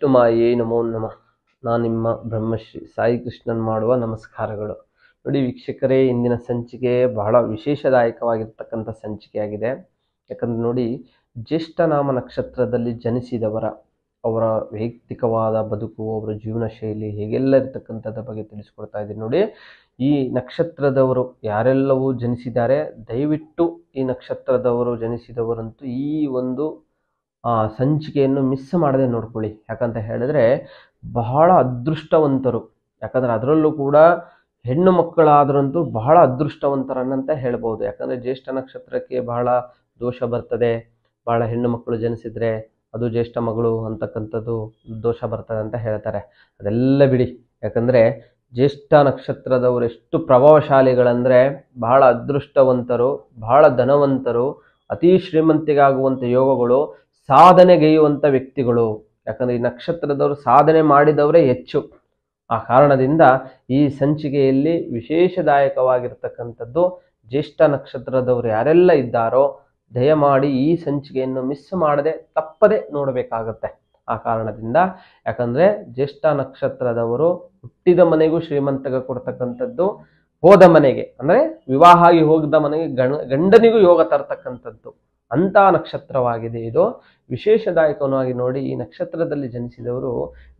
ವಿಷ್ಣು ಮಾಯೇ ನಮೋ ನಮಃ. ನಾನು ನಿಮ್ಮ ಬ್ರಹ್ಮಶ್ರೀ ಸಾಯಿ ಕೃಷ್ಣನ್ ಮಾಡುವ ನಮಸ್ಕಾರಗಳು. ನೋಡಿ ವೀಕ್ಷಕರೇ, ಇಂದಿನ ಸಂಚಿಕೆ ಬಹಳ ವಿಶೇಷದಾಯಕವಾಗಿರ್ತಕ್ಕಂಥ ಸಂಚಿಕೆಯಾಗಿದೆ. ಯಾಕಂದ್ರೆ ನೋಡಿ, ಜ್ಯೇಷ್ಠ ನಾಮ ನಕ್ಷತ್ರದಲ್ಲಿ ಜನಿಸಿದವರ ಅವರ ವೈಯಕ್ತಿಕವಾದ ಬದುಕು, ಅವರ ಜೀವನ ಶೈಲಿ ಹೇಗೆಲ್ಲ ಇರ್ತಕ್ಕಂಥದ್ರ ಬಗ್ಗೆ ತಿಳಿಸ್ಕೊಡ್ತಾ ಇದ್ದೀನಿ. ನೋಡಿ, ಈ ನಕ್ಷತ್ರದವರು ಯಾರೆಲ್ಲವೂ ಜನಿಸಿದ್ದಾರೆ, ದಯವಿಟ್ಟು ಈ ನಕ್ಷತ್ರದವರು ಜನಿಸಿದವರಂತೂ ಈ ಒಂದು ಸಂಚಿಕೆಯನ್ನು ಮಿಸ್ ಮಾಡದೆ ನೋಡ್ಕೊಳ್ಳಿ. ಯಾಕಂತ ಹೇಳಿದ್ರೆ ಬಹಳ ಅದೃಷ್ಟವಂತರು. ಯಾಕಂದ್ರೆ ಅದರಲ್ಲೂ ಕೂಡ ಹೆಣ್ಣು ಮಕ್ಕಳಾದ್ರಂತೂ ಬಹಳ ಅದೃಷ್ಟವಂತರನ್ನಂತ ಹೇಳ್ಬೋದು. ಯಾಕಂದ್ರೆ ಜ್ಯೇಷ್ಠ ನಕ್ಷತ್ರಕ್ಕೆ ಬಹಳ ದೋಷ ಬರ್ತದೆ. ಬಹಳ ಹೆಣ್ಣು ಮಕ್ಕಳು ಜನಿಸಿದ್ರೆ ಅದು ಜ್ಯೇಷ್ಠ ಮಗಳು ಅಂತಕ್ಕಂಥದ್ದು ದೋಷ ಬರ್ತದೆ ಅಂತ ಹೇಳ್ತಾರೆ. ಅದೆಲ್ಲ ಬಿಡಿ. ಯಾಕಂದ್ರೆ ಜ್ಯೇಷ್ಠ ನಕ್ಷತ್ರದವರು ಎಷ್ಟು ಪ್ರಭಾವಶಾಲಿಗಳಂದ್ರೆ ಬಹಳ ಅದೃಷ್ಟವಂತರು, ಬಹಳ ಧನವಂತರು, ಅತಿ ಶ್ರೀಮಂತಿಗಾಗುವಂಥ ಯೋಗಗಳು, ಸಾಧನೆಗೈಯುವಂಥ ವ್ಯಕ್ತಿಗಳು. ಯಾಕಂದ್ರೆ ಈ ನಕ್ಷತ್ರದವರು ಸಾಧನೆ ಮಾಡಿದವರೇ ಹೆಚ್ಚು. ಆ ಕಾರಣದಿಂದ ಈ ಸಂಚಿಕೆಯಲ್ಲಿ ವಿಶೇಷದಾಯಕವಾಗಿರ್ತಕ್ಕಂಥದ್ದು ಜ್ಯೇಷ್ಠ ನಕ್ಷತ್ರದವರು ಯಾರೆಲ್ಲ ಇದ್ದಾರೋ ದಯಮಾಡಿ ಈ ಸಂಚಿಕೆಯನ್ನು ಮಿಸ್ ಮಾಡದೆ ತಪ್ಪದೆ ನೋಡಬೇಕಾಗತ್ತೆ. ಆ ಕಾರಣದಿಂದ, ಯಾಕಂದ್ರೆ ಜ್ಯೇಷ್ಠ ನಕ್ಷತ್ರದವರು ಹುಟ್ಟಿದ ಮನೆಗೂ ಶ್ರೀಮಂತಗ ಕೊಡ್ತಕ್ಕಂಥದ್ದು, ಹೋದ ಮನೆಗೆ ಅಂದ್ರೆ ವಿವಾಹ ಆಗಿ ಹೋಗದ ಮನೆಗೆ ಗಂಡನಿಗೂ ಯೋಗ ತರ್ತಕ್ಕಂಥದ್ದು ಅಂತ ನಕ್ಷತ್ರವಾಗಿದೆ ಇದು. ವಿಶೇಷದಾಯಕವಾಗಿ ನೋಡಿ, ಈ ನಕ್ಷತ್ರದಲ್ಲಿ ಜನಿಸಿದವರು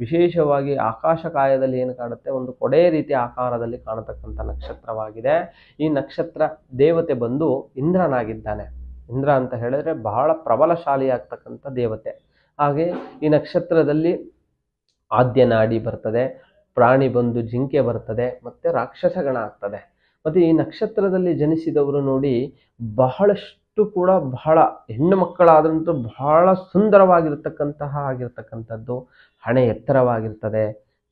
ವಿಶೇಷವಾಗಿ ಆಕಾಶ ಕಾಯದಲ್ಲಿ ಏನು ಕಾಣುತ್ತೆ, ಒಂದು ಕೊಡೆ ರೀತಿಯ ಆಕಾರದಲ್ಲಿ ಕಾಣತಕ್ಕಂಥ ನಕ್ಷತ್ರವಾಗಿದೆ. ಈ ನಕ್ಷತ್ರ ದೇವತೆ ಬಂದು ಇಂದ್ರನಾಗಿದ್ದಾನೆ. ಇಂದ್ರ ಅಂತ ಹೇಳಿದ್ರೆ ಬಹಳ ಪ್ರಬಲಶಾಲಿಯಾಗ್ತಕ್ಕಂಥ ದೇವತೆ. ಹಾಗೆ ಈ ನಕ್ಷತ್ರದಲ್ಲಿ ಆದ್ಯ ನಾಡಿ ಬರ್ತದೆ, ಪ್ರಾಣಿ ಬಂದು ಜಿಂಕೆ ಬರ್ತದೆ, ಮತ್ತೆ ರಾಕ್ಷಸ ಗಣ ಆಗ್ತದೆ. ಮತ್ತೆ ಈ ನಕ್ಷತ್ರದಲ್ಲಿ ಜನಿಸಿದವರು ನೋಡಿ ಬಹಳಷ್ಟು ಕೂಡ ಬಹಳ ಹೆಣ್ಣು ಮಕ್ಕಳಾದಂತೂ ಬಹಳ ಸುಂದರವಾಗಿರ್ತಕ್ಕಂಥದ್ದು. ಹಣೆ ಎತ್ತರವಾಗಿರ್ತದೆ,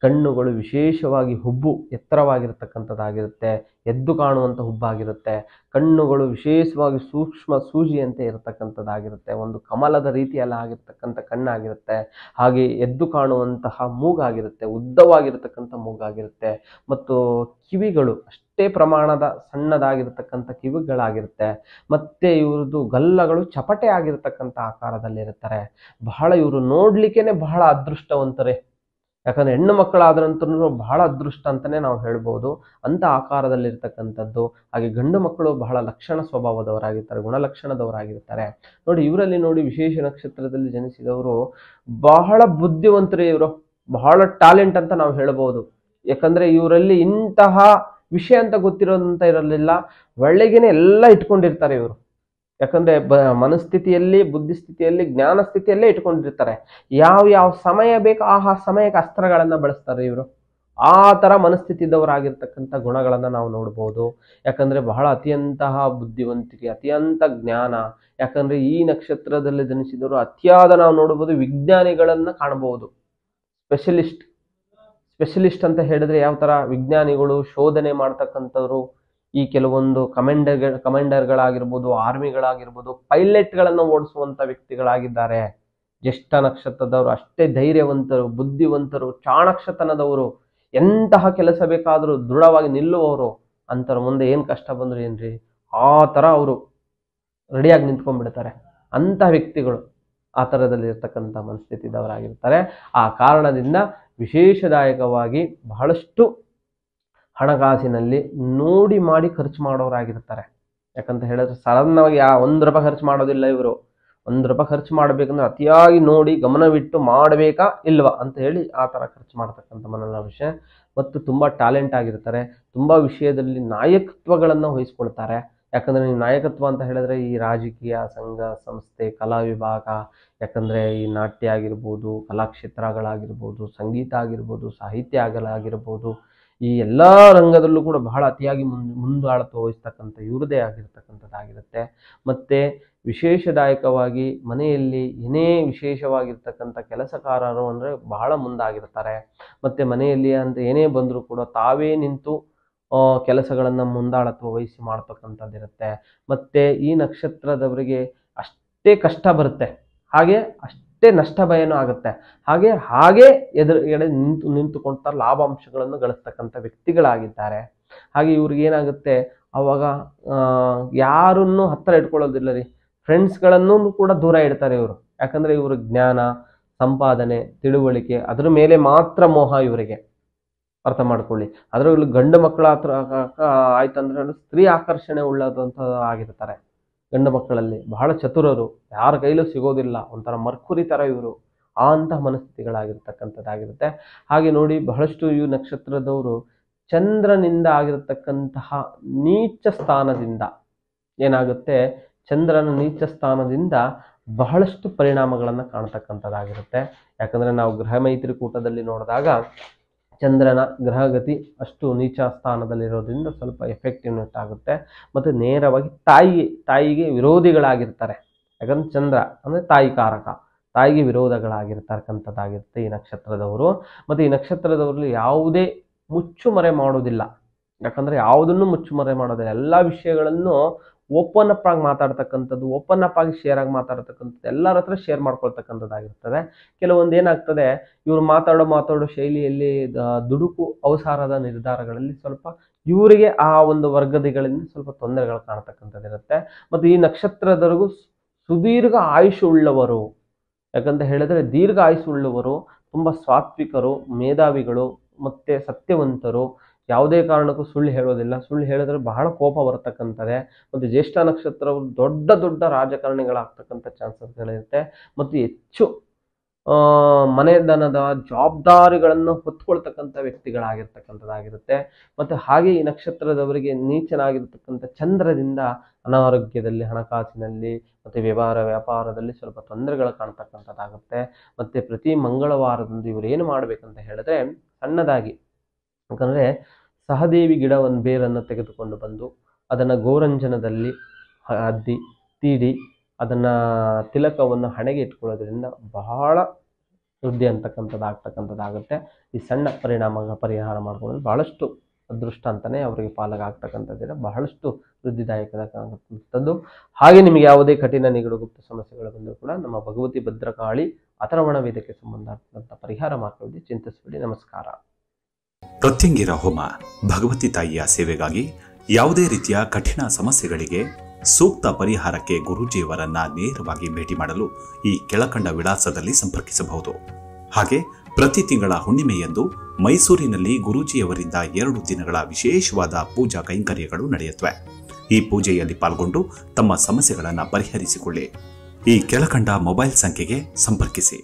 ಕಣ್ಣುಗಳು ವಿಶೇಷವಾಗಿ ಹುಬ್ಬು ಎತ್ತರವಾಗಿರ್ತಕ್ಕಂಥದ್ದಾಗಿರುತ್ತೆ, ಎದ್ದು ಕಾಣುವಂಥ ಹುಬ್ಬಾಗಿರುತ್ತೆ. ಕಣ್ಣುಗಳು ವಿಶೇಷವಾಗಿ ಸೂಕ್ಷ್ಮ ಸೂಜಿಯಂತೆ ಇರತಕ್ಕಂಥದ್ದಾಗಿರುತ್ತೆ, ಒಂದು ಕಮಲದ ರೀತಿಯಲ್ಲ ಆಗಿರ್ತಕ್ಕಂಥ ಕಣ್ಣಾಗಿರುತ್ತೆ. ಹಾಗೆ ಎದ್ದು ಕಾಣುವಂತಹ ಮೂಗಾಗಿರುತ್ತೆ, ಉದ್ದವಾಗಿರ್ತಕ್ಕಂಥ ಮೂಗಾಗಿರುತ್ತೆ. ಮತ್ತು ಕಿವಿಗಳು ಅಷ್ಟೇ ಪ್ರಮಾಣದ ಸಣ್ಣದಾಗಿರ್ತಕ್ಕಂಥ ಕಿವಿಗಳಾಗಿರುತ್ತೆ. ಮತ್ತೆ ಇವ್ರದ್ದು ಗಲ್ಲಗಳು ಚಪಟೆ ಆಗಿರ್ತಕ್ಕಂಥ ಆಕಾರದಲ್ಲಿರ್ತಾರೆ. ಬಹಳ ಇವರು ನೋಡ್ಲಿಕ್ಕೇನೆ ಬಹಳ ಅದೃಷ್ಟವಂತರೇ. ಯಾಕಂದ್ರೆ ಹೆಣ್ಣು ಮಕ್ಕಳಾದ್ರಂತೂ ಬಹಳ ಅದೃಷ್ಟ ಅಂತಾನೆ ನಾವು ಹೇಳ್ಬೋದು, ಅಂತ ಆಕಾರದಲ್ಲಿರ್ತಕ್ಕಂಥದ್ದು. ಹಾಗೆ ಗಂಡು ಮಕ್ಕಳು ಬಹಳ ಲಕ್ಷಣ ಸ್ವಭಾವದವರಾಗಿರ್ತಾರೆ, ಗುಣಲಕ್ಷಣದವರಾಗಿರ್ತಾರೆ. ನೋಡಿ, ಇವರಲ್ಲಿ ನೋಡಿ ವಿಶೇಷ ನಕ್ಷತ್ರದಲ್ಲಿ ಜನಿಸಿದವರು ಬಹಳ ಬುದ್ಧಿವಂತರೇ. ಇವರು ಬಹಳ ಟ್ಯಾಲೆಂಟ್ ಅಂತ ನಾವು ಹೇಳ್ಬೋದು. ಯಾಕಂದ್ರೆ ಇವರಲ್ಲಿ ಇಂತಹ ವಿಷಯ ಅಂತ ಗೊತ್ತಿರೋದಂತ ಇರಲಿಲ್ಲ, ಒಳ್ಳೆಗೇನೆ ಎಲ್ಲ ಇಟ್ಕೊಂಡಿರ್ತಾರೆ ಇವರು. ಯಾಕಂದ್ರೆ ಮನಸ್ಥಿತಿಯಲ್ಲಿ, ಬುದ್ಧಿಸ್ಥಿತಿಯಲ್ಲಿ, ಜ್ಞಾನ ಸ್ಥಿತಿಯಲ್ಲೇ ಇಟ್ಕೊಂಡಿರ್ತಾರೆ. ಯಾವ ಸಮಯ ಬೇಕು ಆ ಸಮಯಕ್ಕೆ ಅಸ್ತ್ರಗಳನ್ನ ಬಳಸ್ತಾರೆ ಇವರು. ಆ ತರ ಮನಸ್ಥಿತಿದವರಾಗಿರ್ತಕ್ಕಂಥ ಗುಣಗಳನ್ನ ನಾವು ನೋಡ್ಬೋದು. ಯಾಕಂದ್ರೆ ಬಹಳ ಅತ್ಯಂತಹ ಬುದ್ಧಿವಂತಿಕೆ, ಅತ್ಯಂತ ಜ್ಞಾನ. ಯಾಕಂದ್ರೆ ಈ ನಕ್ಷತ್ರದಲ್ಲಿ ಜನಿಸಿದವರು ಅತಿಯಾದ ನಾವು ನೋಡ್ಬೋದು ವಿಜ್ಞಾನಿಗಳನ್ನ ಕಾಣಬಹುದು. ಸ್ಪೆಷಲಿಸ್ಟ್ ಅಂತ ಹೇಳಿದ್ರೆ ಯಾವ ತರ ವಿಜ್ಞಾನಿಗಳು ಶೋಧನೆ ಮಾಡ್ತಕ್ಕಂಥವ್ರು, ಈ ಕೆಲವೊಂದು ಕಮಾಂಡರ್ಗಳಾಗಿರ್ಬೋದು, ಆರ್ಮಿಗಳಾಗಿರ್ಬೋದು, ಪೈಲಟ್ಗಳನ್ನು ಓಡಿಸುವಂತ ವ್ಯಕ್ತಿಗಳಾಗಿದ್ದಾರೆ ಜ್ಯೇಷ್ಠ ನಕ್ಷತ್ರದವರು. ಅಷ್ಟೇ ಧೈರ್ಯವಂತರು, ಬುದ್ಧಿವಂತರು, ಚಾಣಕ್ಷತನದವರು, ಎಂತಹ ಕೆಲಸ ಬೇಕಾದರೂ ದೃಢವಾಗಿ ನಿಲ್ಲುವವರು. ಅಂತರ ಮುಂದೆ ಏನ್ ಕಷ್ಟ ಬಂದ್ರು ಏನ್ರಿ, ಆ ತರ ಅವರು ರೆಡಿಯಾಗಿ ನಿಂತ್ಕೊಂಡ್ಬಿಡ್ತಾರೆ. ಅಂತ ವ್ಯಕ್ತಿಗಳು ಆ ಥರದಲ್ಲಿ ಇರ್ತಕ್ಕಂಥ ಮನಸ್ಥಿತಿದವರಾಗಿರ್ತಾರೆ. ಆ ಕಾರಣದಿಂದ ವಿಶೇಷದಾಯಕವಾಗಿ ಬಹಳಷ್ಟು ಹಣಕಾಸಿನಲ್ಲಿ ನೋಡಿ ಮಾಡಿ ಖರ್ಚು ಮಾಡೋರಾಗಿರ್ತಾರೆ. ಯಾಕಂತ ಹೇಳಿದ್ರೆ ಸಡನ್ನಾಗಿ ₹1 ಖರ್ಚು ಮಾಡೋದಿಲ್ಲ ಇವರು. ₹1 ಖರ್ಚು ಮಾಡಬೇಕಂದ್ರೆ ಅತಿಯಾಗಿ ನೋಡಿ ಗಮನವಿಟ್ಟು ಮಾಡಬೇಕಾ ಇಲ್ವಾ ಅಂತ ಹೇಳಿ ಆ ಥರ ಖರ್ಚು ಮಾಡ್ತಕ್ಕಂಥ ಮನೋಲ್ಲ ವಿಷಯ. ಮತ್ತು ತುಂಬ ಟ್ಯಾಲೆಂಟ್ ಆಗಿರ್ತಾರೆ, ತುಂಬ ವಿಷಯದಲ್ಲಿ ನಾಯಕತ್ವಗಳನ್ನು ವಹಿಸ್ಕೊಳ್ತಾರೆ. ಯಾಕಂದ್ರೆ ನೀವು ನಾಯಕತ್ವ ಅಂತ ಹೇಳಿದ್ರೆ ಈ ರಾಜಕೀಯ, ಸಂಘ ಸಂಸ್ಥೆ, ಕಲಾ ವಿಭಾಗ, ಯಾಕಂದ್ರೆ ಈ ನಾಟ್ಯ ಆಗಿರ್ಬೋದು, ಕಲಾಕ್ಷೇತ್ರಗಳಾಗಿರ್ಬೋದು, ಸಂಗೀತ ಆಗಿರ್ಬೋದು, ಸಾಹಿತ್ಯ ಆಗಿರ್ಬೋದು, ಈ ಎಲ್ಲ ರಂಗದಲ್ಲೂ ಕೂಡ ಬಹಳ ಅತಿಯಾಗಿ ಮುಂದಾಳತ್ವ ವಹಿಸ್ತಕ್ಕಂಥ ಇವ್ರದೇ ಆಗಿರ್ತಕ್ಕಂಥದ್ದಾಗಿರುತ್ತೆ. ಮತ್ತೆ ವಿಶೇಷದಾಯಕವಾಗಿ ಮನೆಯಲ್ಲಿ ಏನೇ ವಿಶೇಷವಾಗಿರ್ತಕ್ಕಂಥ ಕೆಲಸಕಾರರು ಅಂದ್ರೆ ಬಹಳ ಮುಂದಾಗಿರ್ತಾರೆ. ಮತ್ತೆ ಮನೆಯಲ್ಲಿ ಅಂತ ಏನೇ ಬಂದರೂ ಕೂಡ ತಾವೇ ನಿಂತು ಕೆಲಸಗಳನ್ನ ಮುಂದಾಳತ್ವ ವಹಿಸಿ ಮಾಡ್ತಕ್ಕಂಥದ್ದಿರುತ್ತೆ. ಮತ್ತೆ ಈ ನಕ್ಷತ್ರದವರಿಗೆ ಅಷ್ಟೇ ಕಷ್ಟ ಬರುತ್ತೆ, ಹಾಗೆ ಅಷ್ಟೇ ನಷ್ಟ ಭಯನೂ ಆಗುತ್ತೆ. ಹಾಗೆ ಎದುರುಗಡೆ ನಿಂತುಕೊಂಡ ಲಾಭಾಂಶಗಳನ್ನು ಗಳಿಸ್ತಕ್ಕಂಥ ವ್ಯಕ್ತಿಗಳಾಗಿದ್ದಾರೆ. ಹಾಗೆ ಇವ್ರಿಗೆ ಏನಾಗುತ್ತೆ, ಅವಾಗ ಯಾರನ್ನು ಹತ್ತಿರ ಇಟ್ಕೊಳ್ಳೋದಿಲ್ಲ ರೀ, ಫ್ರೆಂಡ್ಸ್ಗಳನ್ನು ಕೂಡ ದೂರ ಇಡ್ತಾರೆ ಇವರು. ಯಾಕಂದ್ರೆ ಇವರು ಜ್ಞಾನ, ಸಂಪಾದನೆ, ತಿಳುವಳಿಕೆ, ಅದರ ಮೇಲೆ ಮಾತ್ರ ಮೋಹ ಇವರಿಗೆ. ಅರ್ಥ ಮಾಡ್ಕೊಳ್ಳಿ. ಅದರಲ್ಲೂ ಗಂಡು ಮಕ್ಕಳ ಹತ್ರ ಆಯ್ತಂದ್ರೆ ಸ್ತ್ರೀ ಆಕರ್ಷಣೆ ಉಳ್ಳದಂತ ಆಗಿರ್ತಾರೆ. ಗಂಡು ಮಕ್ಕಳಲ್ಲಿ ಬಹಳ ಚತುರರು, ಯಾರ ಕೈಲೂ ಸಿಗೋದಿಲ್ಲ, ಒಂಥರ ಮರ್ಕುರಿ ತರ ಇವರು, ಆ ಅಂತಹ ಮನಸ್ಥಿತಿಗಳಾಗಿರ್ತಕ್ಕಂಥದ್ದಾಗಿರುತ್ತೆ. ಹಾಗೆ ನೋಡಿ, ಬಹಳಷ್ಟು ಈ ನಕ್ಷತ್ರದವರು ಚಂದ್ರನಿಂದ ಆಗಿರತಕ್ಕಂತಹ ನೀಚ ಸ್ಥಾನದಿಂದ ಏನಾಗುತ್ತೆ, ಚಂದ್ರನ ನೀಚ ಸ್ಥಾನದಿಂದ ಬಹಳಷ್ಟು ಪರಿಣಾಮಗಳನ್ನು ಕಾಣತಕ್ಕಂಥದ್ದಾಗಿರುತ್ತೆ. ಯಾಕಂದ್ರೆ ನಾವು ಗ್ರಹ ಮೈತ್ರಿಕೂಟದಲ್ಲಿ ನೋಡಿದಾಗ ಚಂದ್ರನ ಗ್ರಹಗತಿ ಅಷ್ಟು ನೀಚ ಸ್ಥಾನದಲ್ಲಿರೋದ್ರಿಂದ ಸ್ವಲ್ಪ ಎಫೆಕ್ಟಿವ್ನೆಸ್ ಆಗುತ್ತೆ. ಮತ್ತು ನೇರವಾಗಿ ತಾಯಿಗೆ ವಿರೋಧಿಗಳಾಗಿರ್ತಾರೆ. ಯಾಕಂದ್ರೆ ಚಂದ್ರ ಅಂದರೆ ತಾಯಿ ಕಾರಕ, ತಾಯಿಗೆ ವಿರೋಧಗಳಾಗಿರ್ತಕ್ಕಂಥದ್ದಾಗಿರುತ್ತೆ ಈ ನಕ್ಷತ್ರದವರು. ಮತ್ತು ಈ ನಕ್ಷತ್ರದವರಲ್ಲಿ ಯಾವುದೇ ಮುಚ್ಚುಮರೆ ಮಾಡೋದಿಲ್ಲ. ಯಾಕಂದರೆ ಯಾವುದನ್ನು ಮುಚ್ಚುಮರೆ ಮಾಡೋದಿಲ್ಲ. ಎಲ್ಲ ವಿಷಯಗಳನ್ನು ಓಪನ್ ಅಪ್ ಆಗಿ ಮಾತಾಡ್ತಕ್ಕಂಥದ್ದು, ಓಪನ್ ಅಪ್ ಆಗಿ ಶೇರ್ ಆಗಿ ಮಾತಾಡ್ತಕ್ಕಂಥದ್ದು, ಎಲ್ಲರ ಹತ್ರ ಶೇರ್ ಮಾಡ್ಕೊಳ್ತಕ್ಕಂಥದ್ದಾಗಿರ್ತದೆ. ಕೆಲವೊಂದು ಏನಾಗ್ತದೆ, ಇವರು ಮಾತಾಡೋ ಶೈಲಿಯಲ್ಲಿ ದುಡುಕು ಅವಸಾರದ ನಿರ್ಧಾರಗಳಲ್ಲಿ ಸ್ವಲ್ಪ ಇವರಿಗೆ ಆ ಒಂದು ವರ್ಗದಿಗಳಿಂದ ಸ್ವಲ್ಪ ತೊಂದರೆಗಳು ಕಾಣ್ತಕ್ಕಂಥದ್ದಿರುತ್ತೆ. ಮತ್ತು ಈ ನಕ್ಷತ್ರದವರೆಗೂ ಸುದೀರ್ಘ ಆಯುಷ್ ಉಳ್ಳವರು. ಯಾಕಂತ ಹೇಳಿದ್ರೆ ದೀರ್ಘ ಆಯುಷ್ ಉಳ್ಳವರು, ತುಂಬ ಸಾತ್ವಿಕರು, ಮೇಧಾವಿಗಳು, ಮತ್ತೆ ಸತ್ಯವಂತರು, ಯಾವುದೇ ಕಾರಣಕ್ಕೂ ಸುಳ್ಳು ಹೇಳೋದಿಲ್ಲ. ಸುಳ್ಳು ಹೇಳಿದ್ರೆ ಬಹಳ ಕೋಪ ಬರತಕ್ಕಂಥದ್ದೇ. ಮತ್ತು ಜ್ಯೇಷ್ಠ ನಕ್ಷತ್ರವು ದೊಡ್ಡ ದೊಡ್ಡ ರಾಜಕಾರಣಿಗಳಾಗ್ತಕ್ಕಂಥ ಚಾನ್ಸಸ್ಗಳಿರುತ್ತೆ. ಮತ್ತು ಹೆಚ್ಚು ಮನೆತನದ ಜವಾಬ್ದಾರಿಗಳನ್ನು ಹೊತ್ಕೊಳ್ತಕ್ಕಂಥ ವ್ಯಕ್ತಿಗಳಾಗಿರ್ತಕ್ಕಂಥದ್ದಾಗಿರುತ್ತೆ. ಮತ್ತು ಹಾಗೆ ಈ ನಕ್ಷತ್ರದವರಿಗೆ ನೀಚನಾಗಿರ್ತಕ್ಕಂಥ ಚಂದ್ರದಿಂದ ಅನಾರೋಗ್ಯದಲ್ಲಿ, ಹಣಕಾಸಿನಲ್ಲಿ ಮತ್ತು ವ್ಯಾಪಾರದಲ್ಲಿ ಸ್ವಲ್ಪ ತೊಂದರೆಗಳು ಕಾಣ್ತಕ್ಕಂಥದ್ದಾಗುತ್ತೆ. ಮತ್ತು ಪ್ರತಿ ಮಂಗಳವಾರದಂದು ಇವರು ಏನು ಮಾಡಬೇಕಂತ ಹೇಳಿದ್ರೆ, ಸಣ್ಣದಾಗಿ, ಯಾಕಂದರೆ ಸಹದೇವಿ ಗಿಡ ಒಂದು ಬೇರನ್ನು ತೆಗೆದುಕೊಂಡು ಬಂದು ಅದನ್ನು ಗೋರಂಜನದಲ್ಲಿ ಅದ್ದಿ ತೀಡಿ ಅದನ್ನು ತಿಲಕವನ್ನು ಹಣೆಗೆ ಇಟ್ಕೊಳ್ಳೋದ್ರಿಂದ ಬಹಳ ವೃದ್ಧಿ ಅಂತಕ್ಕಂಥದ್ದಾಗುತ್ತೆ. ಈ ಸಣ್ಣ ಪರಿಹಾರ ಮಾಡ್ಕೊಳ್ಳೋದು ಬಹಳಷ್ಟು ಅದೃಷ್ಟ ಅಂತಲೇ ಅವರಿಗೆ ಪಾಲಾಗ್ತಕ್ಕಂಥದ್ದಿದೆ, ಬಹಳಷ್ಟು ವೃದ್ಧಿದಾಯಕವಾದಂಥದ್ದು. ಹಾಗೆ ನಿಮಗೆ ಯಾವುದೇ ಕಠಿಣ ನಿಗಡು ಗುಪ್ತ ಸಮಸ್ಯೆಗಳು ಬಂದರೂ ಕೂಡ ನಮ್ಮ ಭಗವತಿ ಭದ್ರಕಾಳಿ ಅಥರ್ವಣ ವೇದಕ್ಕೆ ಸಂಬಂಧಪಟ್ಟಂಥ ಪರಿಹಾರ ಮಾಡ್ಕೊಳ್ಳಿ, ಚಿಂತಿಸಬೇಡಿ. ನಮಸ್ಕಾರ. ಪ್ರತ್ಯಂಗಿರ ಹೋಮ ಭಗವತಿ ತಾಯಿಯ ಸೇವೆಗಾಗಿ ಯಾವುದೇ ರೀತಿಯ ಕಠಿಣ ಸಮಸ್ಯೆಗಳಿಗೆ ಸೂಕ್ತ ಪರಿಹಾರಕ್ಕೆ ಗುರೂಜಿಯವರನ್ನ ನೇರವಾಗಿ ಭೇಟಿ ಮಾಡಲು ಈ ಕೆಳಕಂಡ ವಿಳಾಸದಲ್ಲಿ ಸಂಪರ್ಕಿಸಬಹುದು. ಹಾಗೆ ಪ್ರತಿ ತಿಂಗಳ ಹುಣ್ಣಿಮೆಯಂದು ಮೈಸೂರಿನಲ್ಲಿ ಗುರೂಜಿಯವರಿಂದ 2 ದಿನಗಳ ವಿಶೇಷವಾದ ಪೂಜಾ ಕೈಂಕರ್ಯಗಳು ನಡೆಯುತ್ತವೆ. ಈ ಪೂಜೆಯಲ್ಲಿ ಪಾಲ್ಗೊಂಡು ತಮ್ಮ ಸಮಸ್ಯೆಗಳನ್ನು ಪರಿಹರಿಸಿಕೊಳ್ಳಿ. ಈ ಕೆಳಕಂಡ ಮೊಬೈಲ್ ಸಂಖ್ಯೆಗೆ ಸಂಪರ್ಕಿಸಿ.